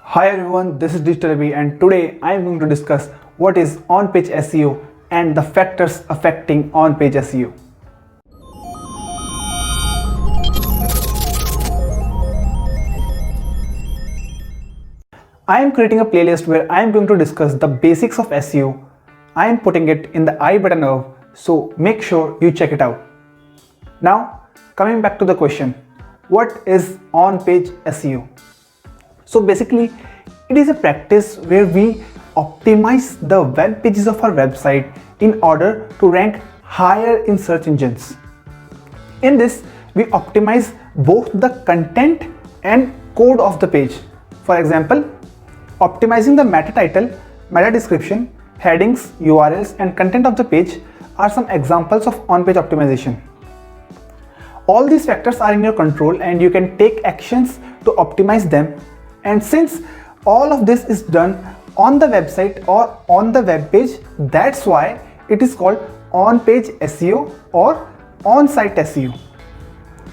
Hi everyone, this is Digital Ravi and today I am going to discuss what is on-page SEO and the factors affecting on-page SEO. I am creating a playlist where I am going to discuss the basics of SEO. I am putting it in the I button above, so make sure you check it out. Now, coming back to the question, what is on-page SEO? So basically, it is a practice where we optimize the web pages of our website in order to rank higher in search engines. In this, we optimize both the content and code of the page. For example, optimizing the meta title, meta description, headings, URLs, and content of the page are some examples of on-page optimization. All these factors are in your control and you can take actions to optimize them. And since all of this is done on the website or on the web page, that's why it is called on-page SEO or on-site SEO.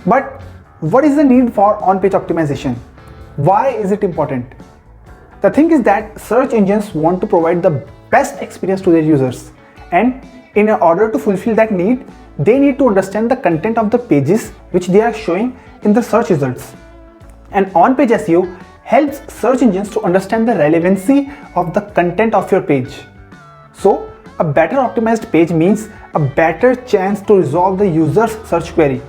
But what is the need for on-page optimization? Why is it important? The thing is that search engines want to provide the best experience to their users, and in order to fulfill that need, they need to understand the content of the pages which they are showing in the search results. And on-page SEO helps search engines to understand the relevancy of the content of your page. So, a better optimized page means a better chance to resolve the user's search query.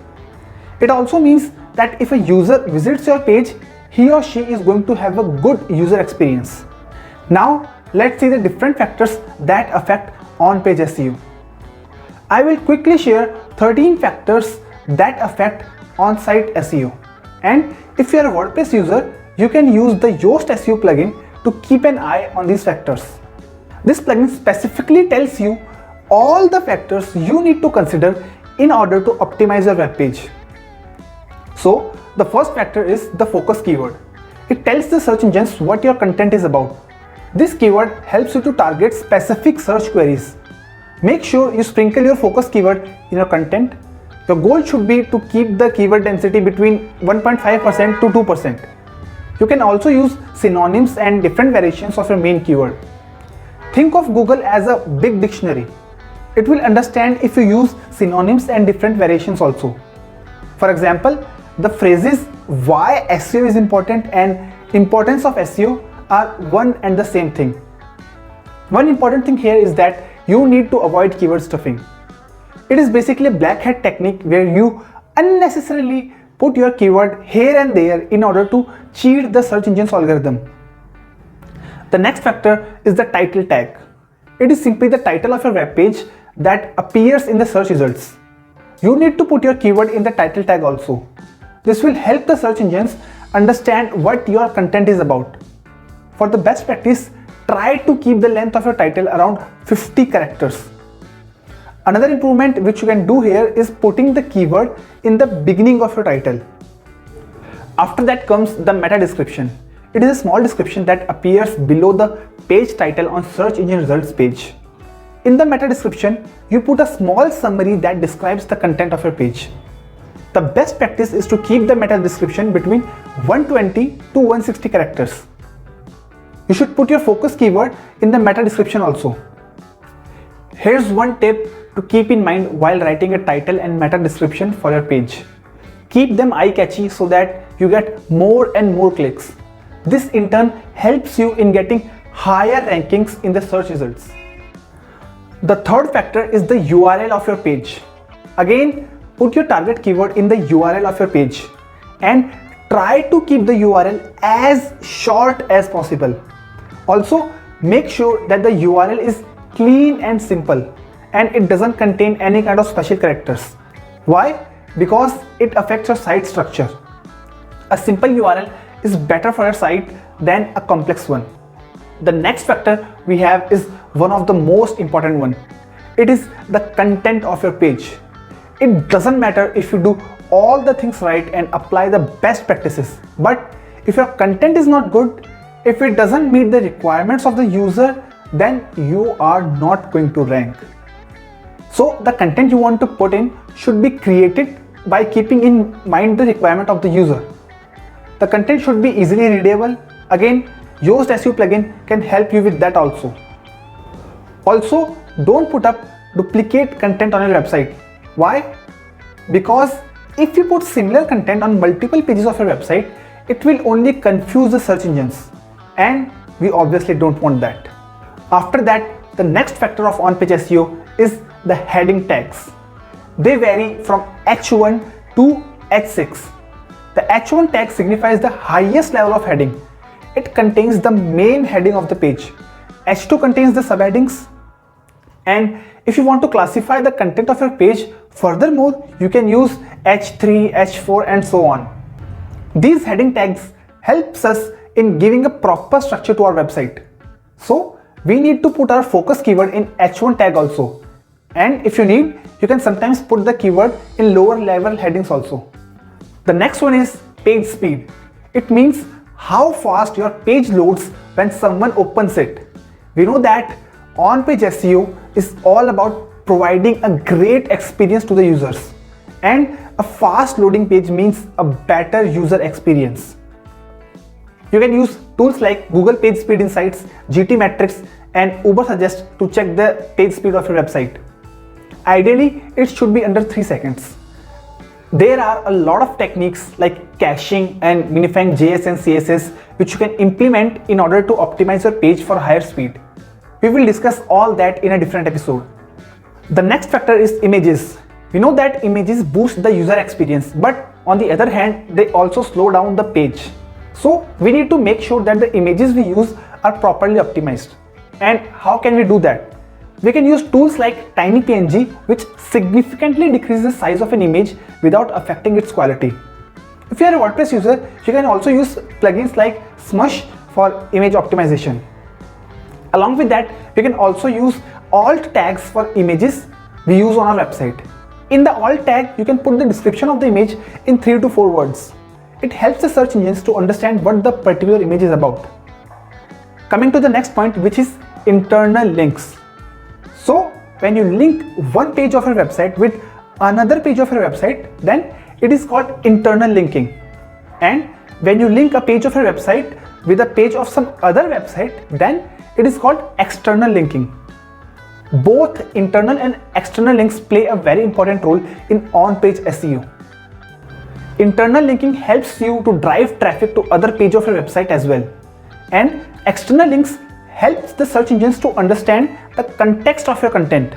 It also means that if a user visits your page, he or she is going to have a good user experience. Now, let's see the different factors that affect on-page SEO. I will quickly share 13 factors that affect on-site SEO. And if you are a WordPress user, you can use the Yoast SEO plugin to keep an eye on these factors. This plugin specifically tells you all the factors you need to consider in order to optimize your web page. So, the first factor is the focus keyword. It tells the search engines what your content is about. This keyword helps you to target specific search queries. Make sure you sprinkle your focus keyword in your content. Your goal should be to keep the keyword density between 1.5% to 2%. You can also use synonyms and different variations of your main keyword. Think of Google as a big dictionary. It will understand if you use synonyms and different variations also. For example, the phrases why SEO is important and importance of SEO are one and the same thing. One important thing here is that you need to avoid keyword stuffing. It is basically a black hat technique where you unnecessarily put your keyword here and there in order to cheat the search engine's algorithm. The next factor is the title tag. It is simply the title of your web page that appears in the search results. You need to put your keyword in the title tag also. This will help the search engines understand what your content is about. For the best practice, try to keep the length of your title around 50 characters. Another improvement which you can do here is putting the keyword in the beginning of your title. After that comes the meta description. It is a small description that appears below the page title on search engine results page. In the meta description, you put a small summary that describes the content of your page. The best practice is to keep the meta description between 120 to 160 characters. You should put your focus keyword in the meta description also. Here's one tip to keep in mind while writing a title and meta description for your page. Keep them eye-catchy so that you get more and more clicks. This in turn helps you in getting higher rankings in the search results. The third factor is the URL of your page. Again, put your target keyword in the URL of your page and try to keep the URL as short as possible. Also, make sure that the URL is clean and simple and it doesn't contain any kind of special characters. Why? Because it affects your site structure. A simple URL is better for your site than a complex one. The next factor we have is one of the most important one. It is the content of your page. It doesn't matter if you do all the things right and apply the best practices, but if your content is not good, if it doesn't meet the requirements of the user, then you are not going to rank. So the content you want to put in should be created by keeping in mind the requirement of the user. The content should be easily readable. Again, Yoast SEO plugin can help you with that also. Also, don't put up duplicate content on your website. Why? Because if you put similar content on multiple pages of your website, it will only confuse the search engines, and we obviously don't want that. After that, the next factor of on-page SEO is the heading tags. They vary from H1 to H6. The H1 tag signifies the highest level of heading. It contains the main heading of the page. H2 contains the subheadings. And if you want to classify the content of your page, furthermore, you can use H3, H4 and so on. These heading tags helps us in giving a proper structure to our website. So we need to put our focus keyword in H1 tag also. And if you need, you can sometimes put the keyword in lower level headings also. The next one is page speed. It means how fast your page loads when someone opens it. We know that on-page SEO is all about providing a great experience to the users. And a fast loading page means a better user experience. You can use tools like Google Page Speed Insights, GTmetrix and Ubersuggest to check the page speed of your website. Ideally, it should be under 3 seconds. There are a lot of techniques like caching and minifying JS and CSS which you can implement in order to optimize your page for higher speed. We will discuss all that in a different episode. The next factor is images. We know that images boost the user experience, but on the other hand, they also slow down the page. So we need to make sure that the images we use are properly optimized. And how can we do that? We can use tools like TinyPNG, which significantly decreases the size of an image without affecting its quality. If you are a WordPress user, you can also use plugins like Smush for image optimization. Along with that, you can also use alt tags for images we use on our website. In the alt tag, you can put the description of the image in 3 to 4 words. It helps the search engines to understand what the particular image is about. Coming to the next point, which is internal links. So when you link one page of your website with another page of your website, then it is called internal linking. And when you link a page of your website with a page of some other website, then it is called external linking. Both internal and external links play a very important role in on-page SEO. Internal linking helps you to drive traffic to other pages of your website as well. And external links helps the search engines to understand the context of your content.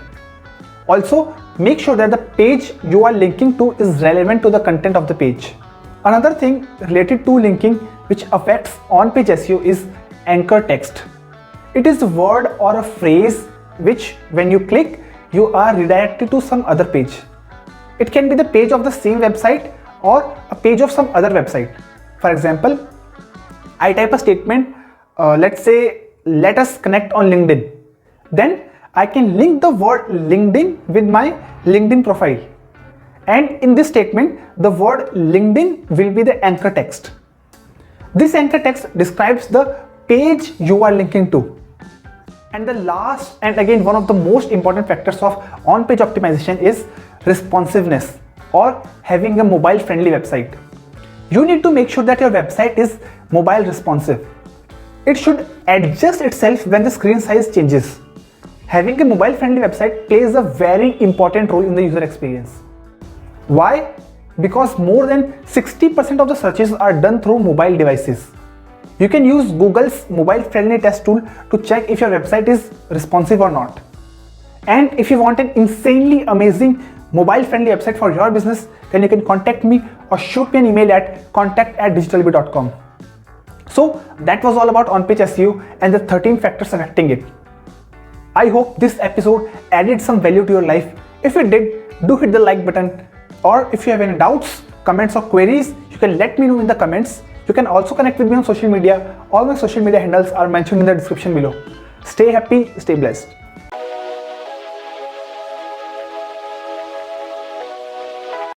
Also, make sure that the page you are linking to is relevant to the content of the page. Another thing related to linking which affects on-page SEO is anchor text. It is a word or a phrase which when you click, you are redirected to some other page. It can be the page of the same website or a page of some other website. For example, I type a statement, let's say, let us connect on LinkedIn. Then I can link the word LinkedIn with my LinkedIn profile. And in this statement, the word LinkedIn will be the anchor text. This anchor text describes the page you are linking to. And the last and again one of the most important factors of on-page optimization is responsiveness or having a mobile friendly website. You need to make sure that your website is mobile responsive. It should adjust itself when the screen size changes. Having a mobile friendly website plays a very important role in the user experience. Why? Because more than 60% of the searches are done through mobile devices. You can use Google's mobile friendly test tool to check if your website is responsive or not. And if you want an insanely amazing mobile friendly website for your business, then you can contact me or shoot me an email at contact@digitalbee.com. So that was all about on-page SEO and the 13 factors affecting it. I hope this episode added some value to your life. If it did, do hit the like button, or if you have any doubts, comments or queries, you can let me know in the comments. You can also connect with me on social media. All my social media handles are mentioned in the description below. Stay happy, stay blessed.